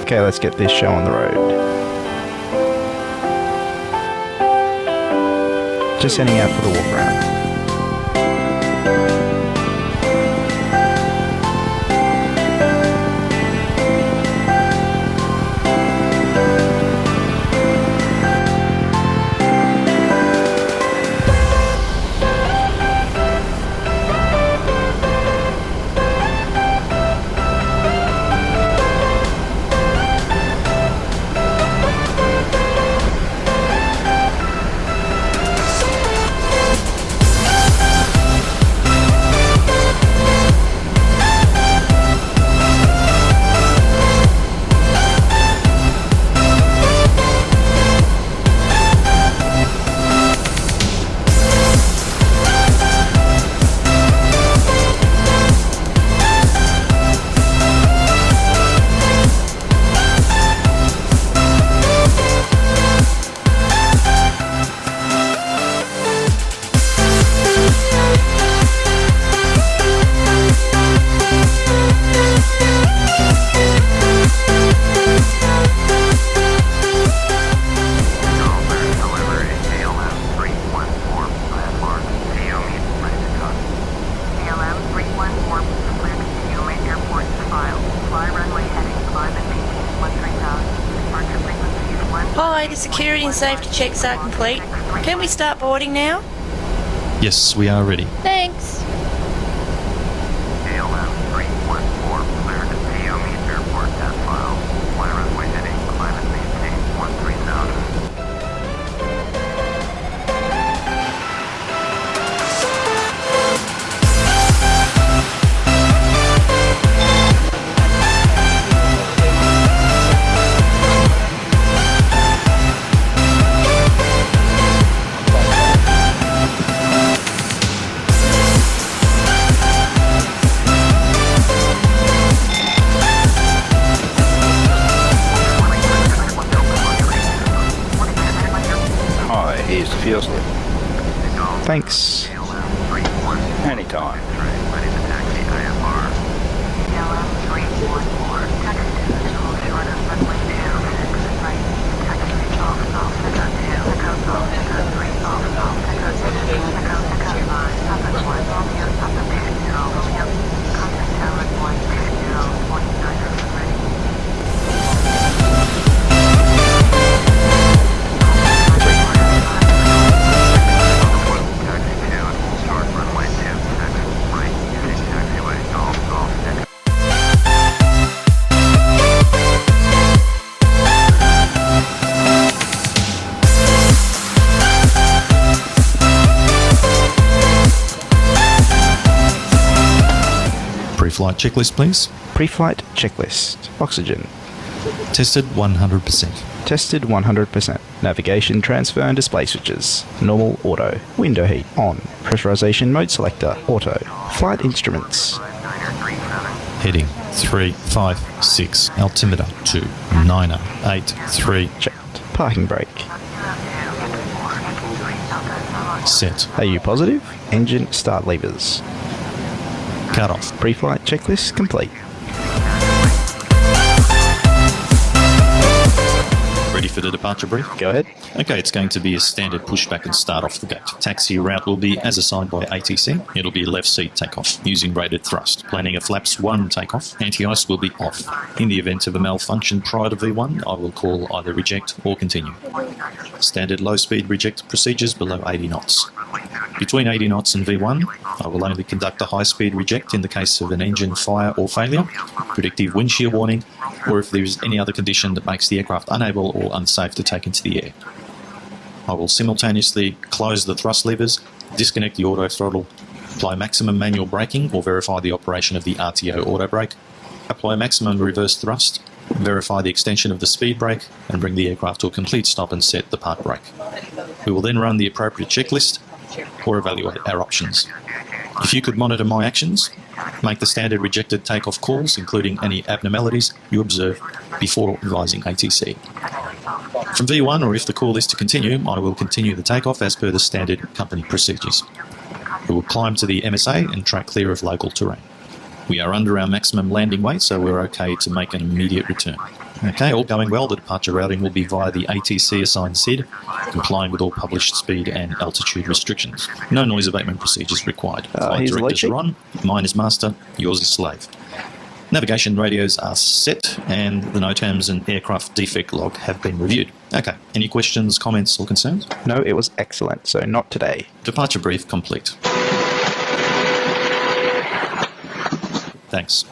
Okay, let's get this show on the road. Just heading out for the walk around. Hi, the security and safety checks are complete. Can we start boarding now? Yes, we are ready. Thanks. KLM 314, cleared to PO meet airport at file. Fly runway heading, climb and maintain 13,000. Here's the fuel slip. Thanks. Anytime. Ready to taxi IFR. KLM 314, taxi to hold short of runway 26, right. Taxi off, Alpha 2, Echo Alpha 3, Alpha 6, Echo 5, Papa 1, Romeo, Papa 20, Romeo. Contact tower 160, 49ers ready. Pre-flight checklist, please. Pre-flight checklist. Oxygen. Tested 100%. Tested 100%. Navigation, transfer and display switches. Normal, auto. Window heat, on. Pressurization mode selector, auto. Flight instruments. Heading 356. Altimeter 29 83. Checked. Parking brake. Set. Are you positive? Engine start levers. Cut off. Pre-flight checklist complete. Ready for the departure brief? Go ahead. Okay, it's going to be a standard pushback and start off the gate. Taxi route will be as assigned by ATC. It'll be left seat takeoff using rated thrust. Planning a flaps 1 takeoff. Anti-ice will be off. In the event of a malfunction prior to V1, I will call either reject or continue. Standard low-speed reject procedures below 80 knots. Between 80 knots and V1, I will only conduct a high-speed reject in the case of an engine fire or failure, predictive wind shear warning, or if there is any other condition that makes the aircraft unable or unsafe to take into the air. I will simultaneously close the thrust levers, disconnect the auto throttle, apply maximum manual braking or verify the operation of the RTO auto brake, apply maximum reverse thrust, verify the extension of the speed brake, and bring the aircraft to a complete stop and set the park brake. We will then run the appropriate checklist or evaluate our options. If you could monitor my actions, make the standard rejected takeoff calls, including any abnormalities you observe before advising ATC. From V1, or if the call is to continue, I will continue the takeoff as per the standard company procedures. We will climb to the MSA and track clear of local terrain. We are under our maximum landing weight, so we're okay to make an immediate return. Okay, all going well. The departure routing will be via the ATC assigned SID, complying with all published speed and altitude restrictions. No noise abatement procedures required. Flight here's the directors late are on. Mine is master, yours is slave. Navigation radios are set, and the NOTAMs and aircraft defect log have been reviewed. Okay, any questions, comments, or concerns? No, it was excellent, so not today. Departure brief complete. Thanks.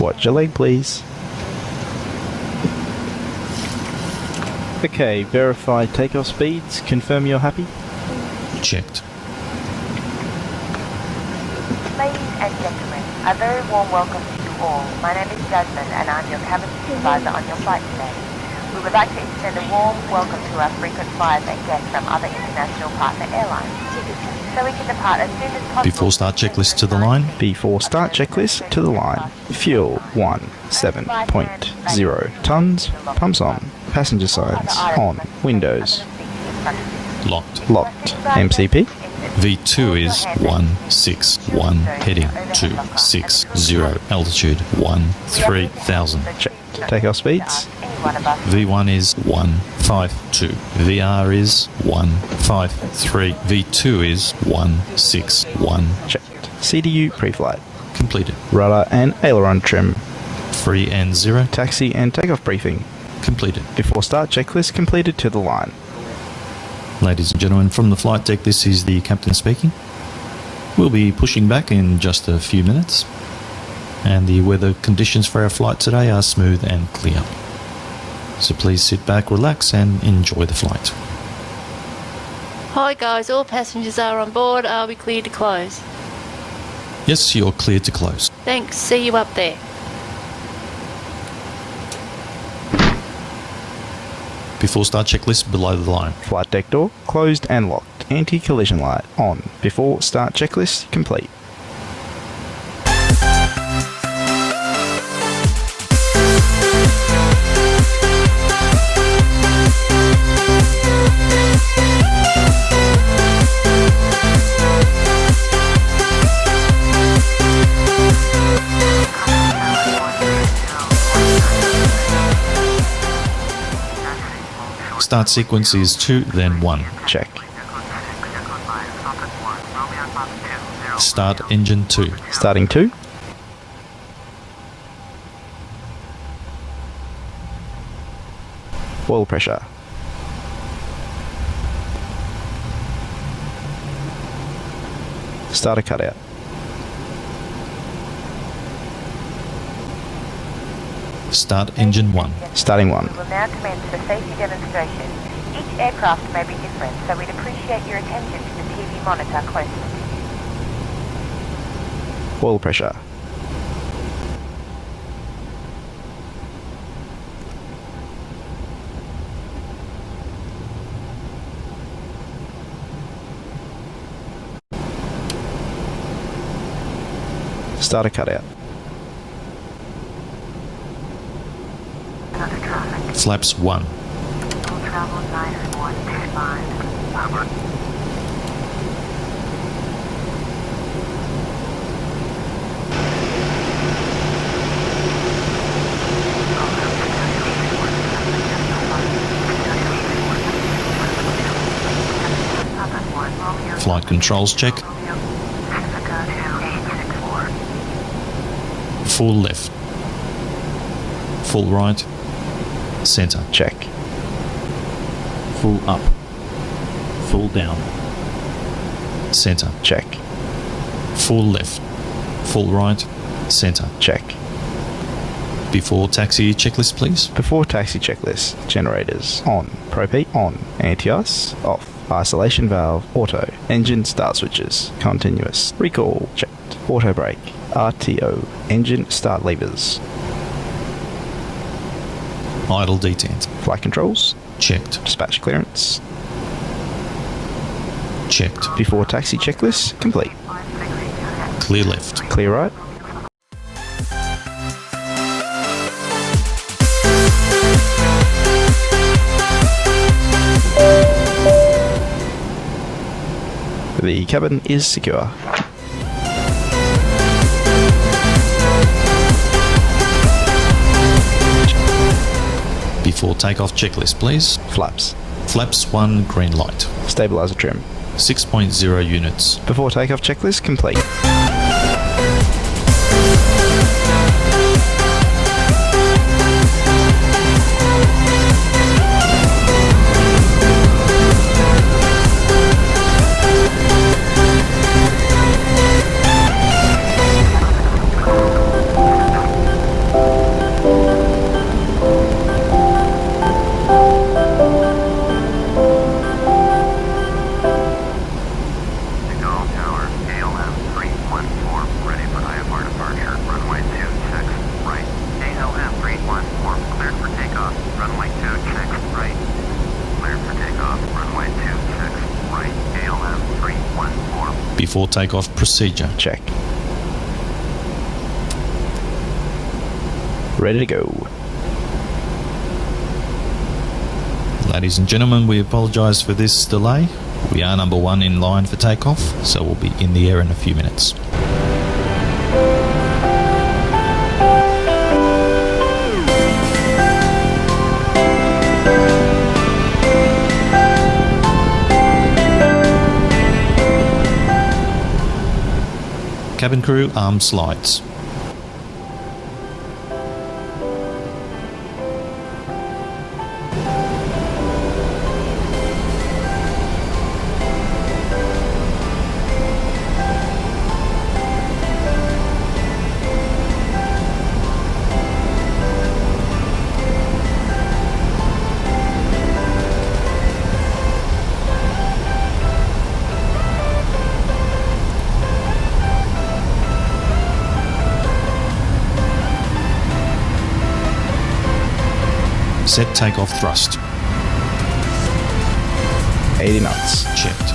Watch your leg, please. Okay, verify takeoff speeds. Confirm you're happy. Checked. Ladies and gentlemen, a very warm welcome to you all. My name is Jasmine and I'm your cabin supervisor on your flight today. We would like to extend a warm welcome to our frequent flyers and guests from other international partner airlines. So we can depart as soon as possible. Before start checklist to the line. Before start checklist to the line. Fuel 17.0 tons. Pumps on. Passenger signs on. Windows Locked. locked. MCP. V2 is 161, heading 260, altitude 13,000. Checked. Takeoff speeds. V1 is 152, VR is 153, V2 is 161. Checked. CDU pre-flight. Completed. Rudder and aileron trim. Free and 0. Taxi and takeoff briefing. Completed. Before start checklist completed to the line. Ladies and gentlemen, from the flight deck, this is the captain speaking. We'll be pushing back in just a few minutes, and the weather conditions for our flight today are smooth and clear. So please sit back, relax, and enjoy the flight. Hi guys, all passengers are on board. Are we clear to close? Yes, you're cleared to close. Thanks, see you up there. Before start checklist, below the line. Flight deck door closed and locked. Anti-collision light on. Before start checklist complete. Start sequence is 2, then 1. Check. Start engine 2. Starting 2. Oil pressure. Starter cutout. Start engine 1. Starting 1. We will now commence the safety demonstration. Each aircraft may be different, so we'd appreciate your attention to the TV monitor closest to you. Oil pressure. Starter cutout. Flaps 1. Travel 9125. Flight controls check. Full left. Full right. Center. Check. Full up. Full down. Center. Check. Full left. Full right. Center. Check. Before taxi checklist, please. Before taxi checklist. Generators on. Propane on. Anti-ice off. Isolation valve auto. Engine start switches continuous. Recall checked. Auto brake. RTO. Engine start levers. Idle detent. Flight controls. Checked. Dispatch clearance. Checked. Before taxi checklist complete. Clear left. Clear right. The cabin is secure. Before takeoff, checklist please. Flaps. Flaps 1, green light. Stabilizer trim. 6.0 units. Before takeoff checklist complete. Before takeoff procedure. Check. Ready to go. Ladies and gentlemen, we apologise for this delay. We are number 1 in line for takeoff, so we'll be in the air in a few minutes. Cabin crew, arm slides. Set takeoff thrust. 80 knots. Checked.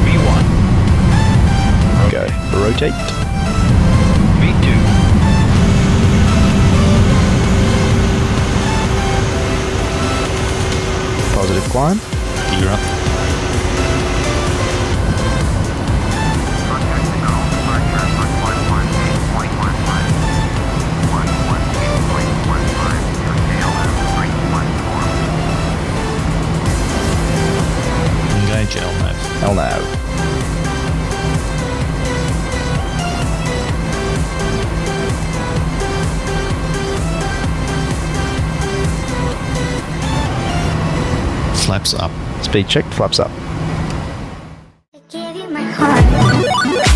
V1, Go. Rotate. V2, Positive climb. Gear up. Engage LNAV. LNAV. Flaps up. Speed check. Flaps up. I gave you my heart.